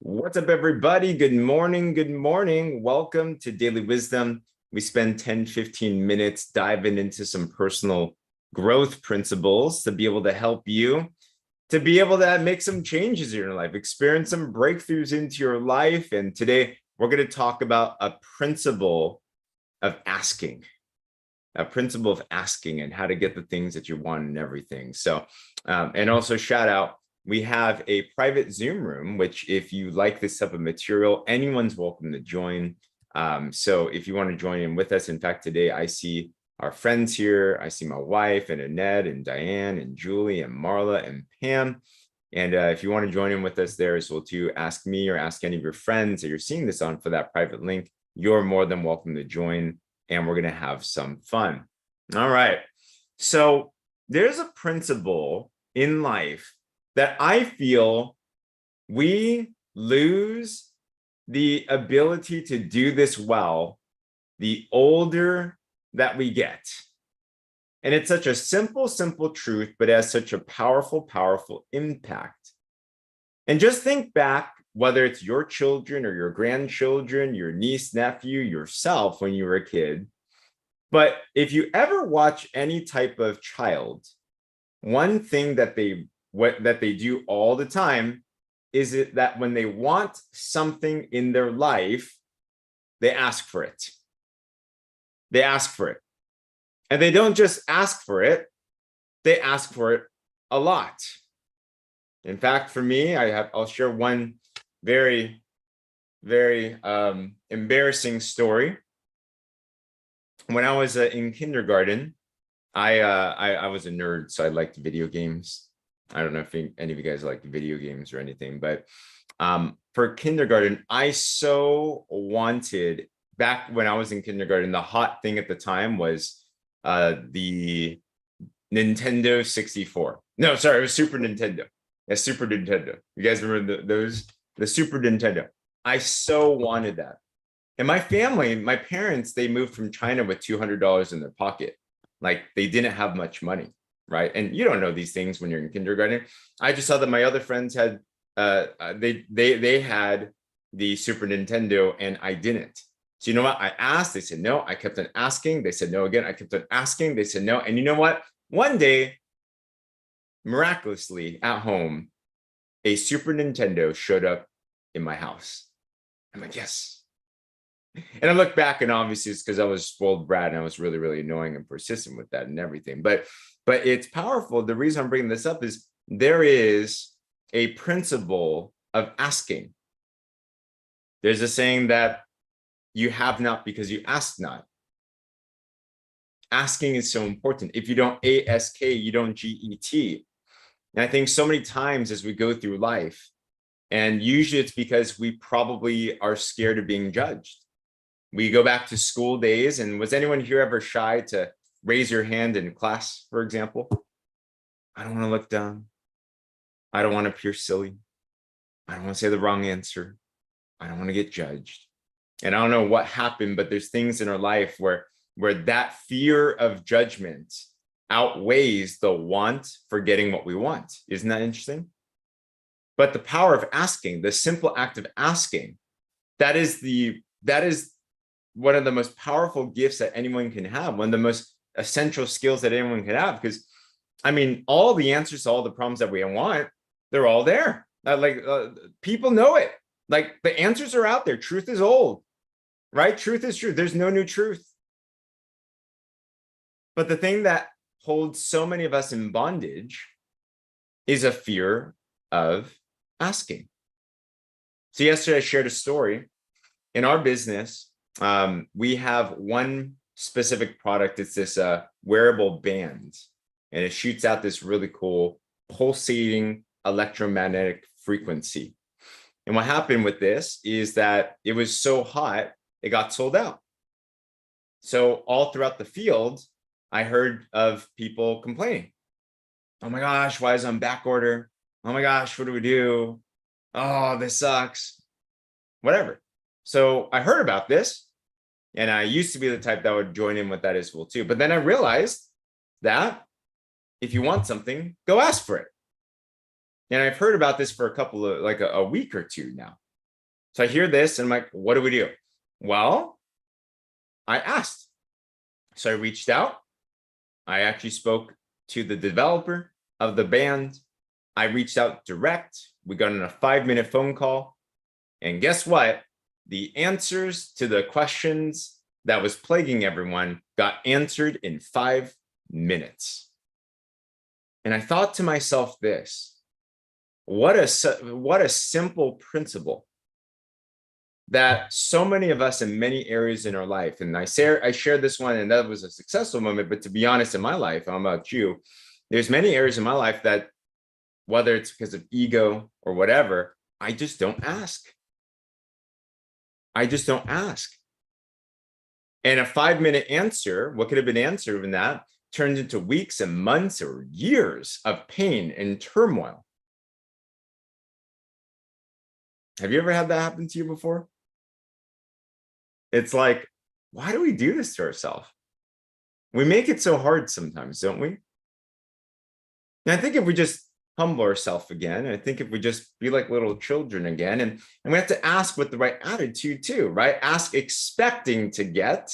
What's up, everybody? Good morning. Good morning. Welcome to Daily Wisdom. We spend 10, 15 minutes diving into some personal growth principles to be able to help you to be able to make some changes in your life, experience some breakthroughs into your life. And today we're going to talk about a principle of asking, and how to get the things that you want and everything. So, and also shout out, we have a private Zoom room, which if you like this type of material, anyone's welcome to join. So if you want to join in with us, in fact, today I see our friends here. I see my wife and Annette and Diane and Julie and Marla and Pam. And if you want to join in with us there as well too, ask me or ask any of your friends that you're seeing this on for that private link. You're more than welcome to join, and we're going to have some fun. All right. So there's a principle in life that I feel we lose the ability to do this well the older that we get. And it's such a simple truth, but it has such a powerful impact. And just think back, whether it's your children or your grandchildren, your niece, nephew, yourself when you were a kid. But if you ever watch any type of child, one thing that they do all the time is that when they want something in their life, they ask for it. They ask for it. And they don't just ask for it, they ask for it a lot. In fact, for me, I'll share one very embarrassing story. When I was in kindergarten, I was a nerd, so I liked video games. I don't know if any of you guys like video games or anything, but for kindergarten, I so wanted, back when I was in kindergarten, the hot thing at the time was the Nintendo 64. No, sorry, it was Super Nintendo. Yeah, Super Nintendo. You guys remember the Super Nintendo? I so wanted that. And my family, my parents, they moved from China with $200 in their pocket. Like, they didn't have much money, right? And you don't know these things when you're in kindergarten. I just saw that my other friends had, they had the Super Nintendo and I didn't. So you know what? I asked, they said no. I kept on asking, they said no again. I kept on asking, they said no. And you know what? One day, miraculously at home, a Super Nintendo showed up in my house. I'm like, yes. And I look back, and obviously it's because I was a spoiled brat and I was really annoying and persistent with that and everything. But it's powerful. The reason I'm bringing this up is there is a principle of asking. There's a saying that you have not because you ask not. Asking is so important. If you don't ask, you don't get. And I think so many times as we go through life, and usually it's because we probably are scared of being judged. We go back to school days, and was anyone here ever shy to raise your hand in class, for example? I don't want to look dumb. I don't want to appear silly. I don't want to say the wrong answer. I don't want to get judged. And I don't know what happened, but there's things in our life where that fear of judgment outweighs the want for getting what we want. Isn't that interesting? But the power of asking, the simple act of asking, that is one of the most powerful gifts that anyone can have, one of the most essential skills that anyone can have. Because, I mean, all the answers to all the problems that we want, they're all there. People know it. Like, the answers are out there. Truth is old, right? Truth is true. There's no new truth. But the thing that holds so many of us in bondage is a fear of asking. So yesterday I shared a story. In our business, we have one specific product. It's this wearable band, and it shoots out this really cool pulsating electromagnetic frequency. And what happened with this is that it was so hot, it got sold out. So all throughout the field, I heard of people complaining. Oh my gosh, why is it on back order? Oh my gosh, what do we do? Oh, this sucks. Whatever. So I heard about this, and I used to be the type that would join in with that as well too. But then I realized that if you want something, go ask for it. And I've heard about this for a week or two now. So I hear this and I'm like, what do we do? Well, I asked. So I reached out. I actually spoke to the developer of the band. I reached out direct. We got on a 5-minute phone call. And guess what? The answers to the questions that was plaguing everyone got answered in 5 minutes. And I thought to myself this, what a simple principle that so many of us in many areas in our life, and I shared this one and that was a successful moment, but to be honest, in my life, I don't know about you, there's many areas in my life that, whether it's because of ego or whatever, I just don't ask. I just don't ask. And a 5-minute answer, what could have been answered in that, turned into weeks and months or years of pain and turmoil. Have you ever had that happen to you before? It's like, why do we do this to ourselves? We make it so hard sometimes, don't we? And I think if we just humble ourselves again, I think if we just be like little children again, and we have to ask with the right attitude too, right? Ask expecting to get.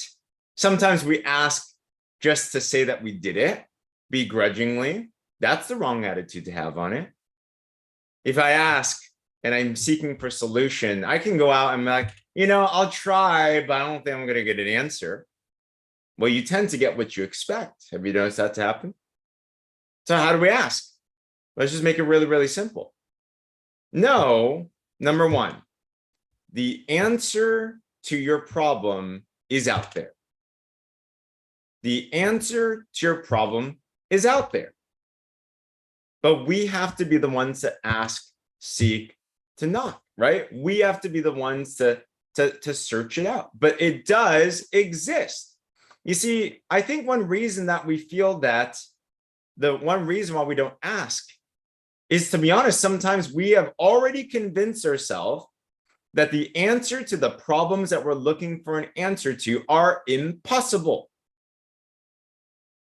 Sometimes we ask just to say that we did it, begrudgingly. That's the wrong attitude to have on it. If I ask and I'm seeking for solution, I can go out and be like, I'll try, but I don't think I'm going to get an answer. Well, you tend to get what you expect. Have you noticed that to happen? So how do we ask? Let's just make it really, really simple. No, number one, the answer to your problem is out there. The answer to your problem is out there. But we have to be the ones that ask, seek, to knock, right? We have to be the ones to search it out. But it does exist. You see, I think one reason that we feel that, the one reason why we don't ask is, to be honest, sometimes we have already convinced ourselves that the answer to the problems that we're looking for an answer to are impossible.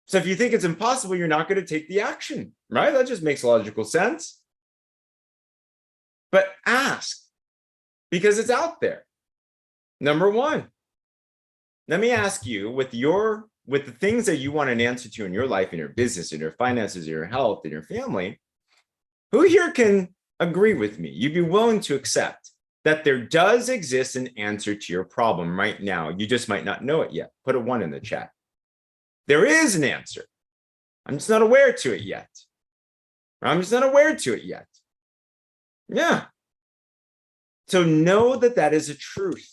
So if you think it's impossible, you're not going to take the action, right? That just makes logical sense. But ask, because it's out there. Number one, let me ask you, with the things that you want an answer to in your life, in your business, in your finances, in your health, in your family, who here can agree with me? You'd be willing to accept that there does exist an answer to your problem right now. You just might not know it yet. Put a 1 in the chat. There is an answer. I'm just not aware to it yet. I'm just not aware to it yet. Yeah. So know that that is a truth.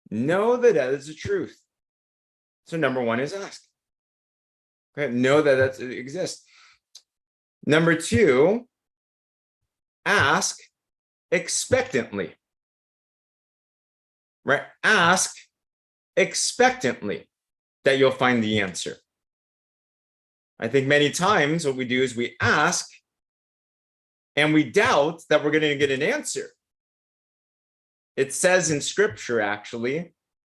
Know that that is a truth. So number one is ask. Okay, know that that exists. Number two, ask expectantly. Right? Ask expectantly that you'll find the answer. I think many times what we do is we ask and we doubt that we're going to get an answer. It says in scripture, actually,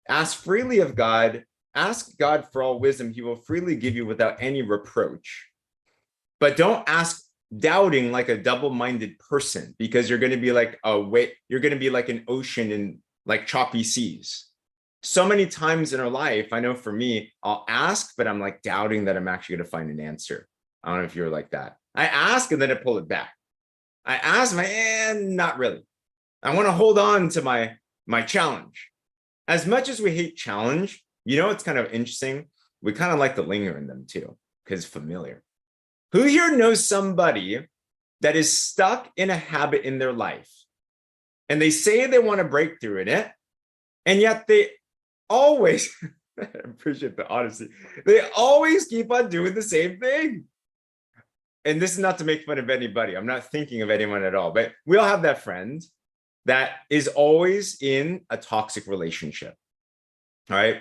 ask freely of God, ask God for all wisdom, he will freely give you without any reproach. But don't ask doubting like a double-minded person, because you're going to be like, you're going to be like an ocean in like choppy seas. So many times in our life, I know for me, I'll ask, but I'm like doubting that I'm actually going to find an answer. I don't know if you're like that. I ask and then I pull it back. I ask, not really. I want to hold on to my challenge. As much as we hate challenge, it's kind of interesting. We kind of like to linger in them too, because it's familiar. Who here knows somebody that is stuck in a habit in their life and they say they want to break through in it, and yet they always, I appreciate the honesty, they always keep on doing the same thing. And this is not to make fun of anybody. I'm not thinking of anyone at all, but we all have that friend that is always in a toxic relationship. All right.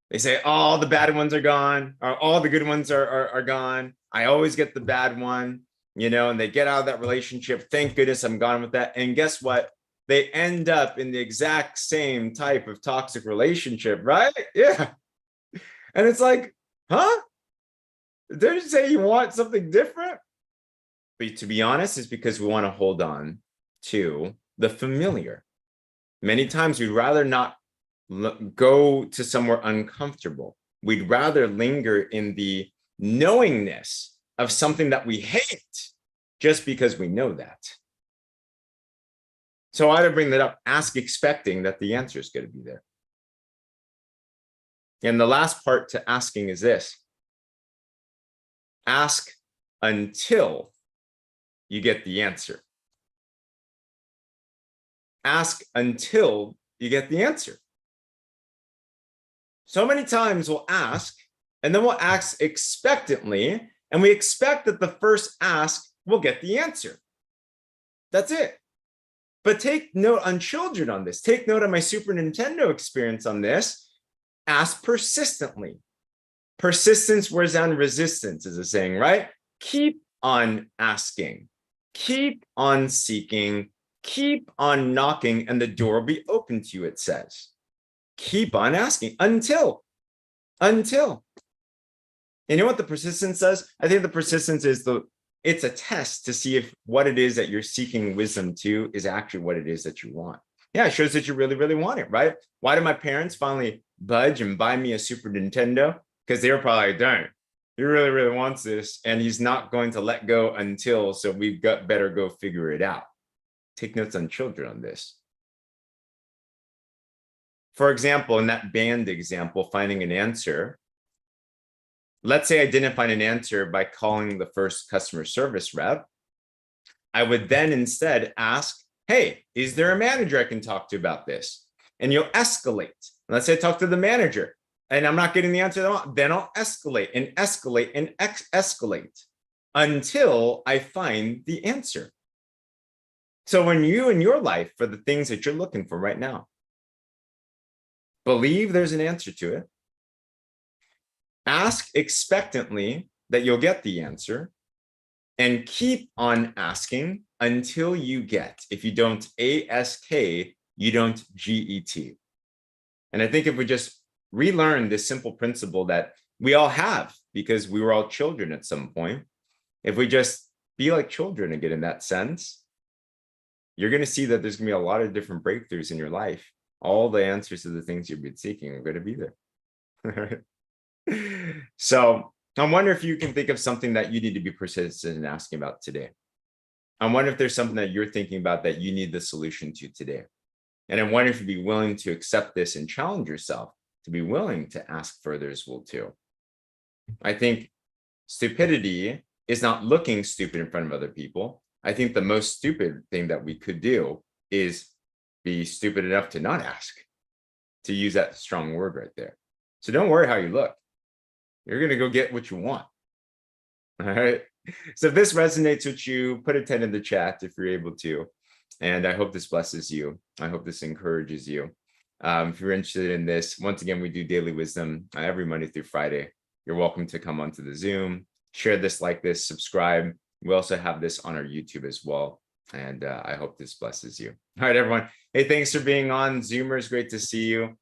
They say, all the bad ones are gone, or all the good ones are gone. I always get the bad one, and they get out of that relationship. Thank goodness I'm gone with that. And guess what? They end up in the exact same type of toxic relationship, right? Yeah. And it's like, huh? Did you say you want something different? But to be honest, it's because we want to hold on to the familiar. Many times we'd rather not go to somewhere uncomfortable. We'd rather linger in the knowingness of something that we hate just because we know that. So I either bring that up, ask expecting that the answer is going to be there. And the last part to asking is this: ask until you get the answer. Ask until you get the answer. So many times we'll ask, and then we'll ask expectantly, and we expect that the first ask will get the answer. That's it. But take note on children on this. Take note on my Super Nintendo experience on this. Ask persistently. Persistence wears down resistance, is a saying, right? Keep on asking. Keep on seeking. Keep on knocking, and the door will be open to you, it says. Keep on asking until. And you know what the persistence says? I think the persistence is it's a test to see if what it is that you're seeking wisdom to is actually what it is that you want. Yeah, it shows that you really, really want it, right? Why did my parents finally budge and buy me a Super Nintendo? Because they were probably like, darn, he really, really wants this, and he's not going to let go until, so we've got better go figure it out. Take notes on children on this. For example, in that band example, finding an answer, let's say I didn't find an answer by calling the first customer service rep. I would then instead ask, hey, is there a manager I can talk to about this? And you'll escalate. Let's say I talk to the manager and I'm not getting the answer, then I'll escalate and escalate and escalate until I find the answer. So when you in your life, for the things that you're looking for right now, believe there's an answer to it. Ask expectantly that you'll get the answer, and keep on asking until you get. If you don't ask, you don't get. And I think if we just relearn this simple principle that we all have, because we were all children at some point, if we just be like children again in that sense, you're going to see that there's going to be a lot of different breakthroughs in your life. All the answers to the things you've been seeking are going to be there. So I wonder if you can think of something that you need to be persistent in asking about today. I wonder if there's something that you're thinking about that you need the solution to today. And I wonder if you'd be willing to accept this and challenge yourself to be willing to ask further as well too. I think stupidity is not looking stupid in front of other people. I think the most stupid thing that we could do is be stupid enough to not ask, to use that strong word right there. So don't worry how you look. You're going to go get what you want. All right. So if this resonates with you, put a 10 in the chat if you're able to. And I hope this blesses you. I hope this encourages you. If you're interested in this, once again, we do daily wisdom every Monday through Friday. You're welcome to come onto the Zoom, share this, like this, subscribe. We also have this on our YouTube as well. And I hope this blesses you. All right, everyone. Hey, thanks for being on. Zoomers, great to see you.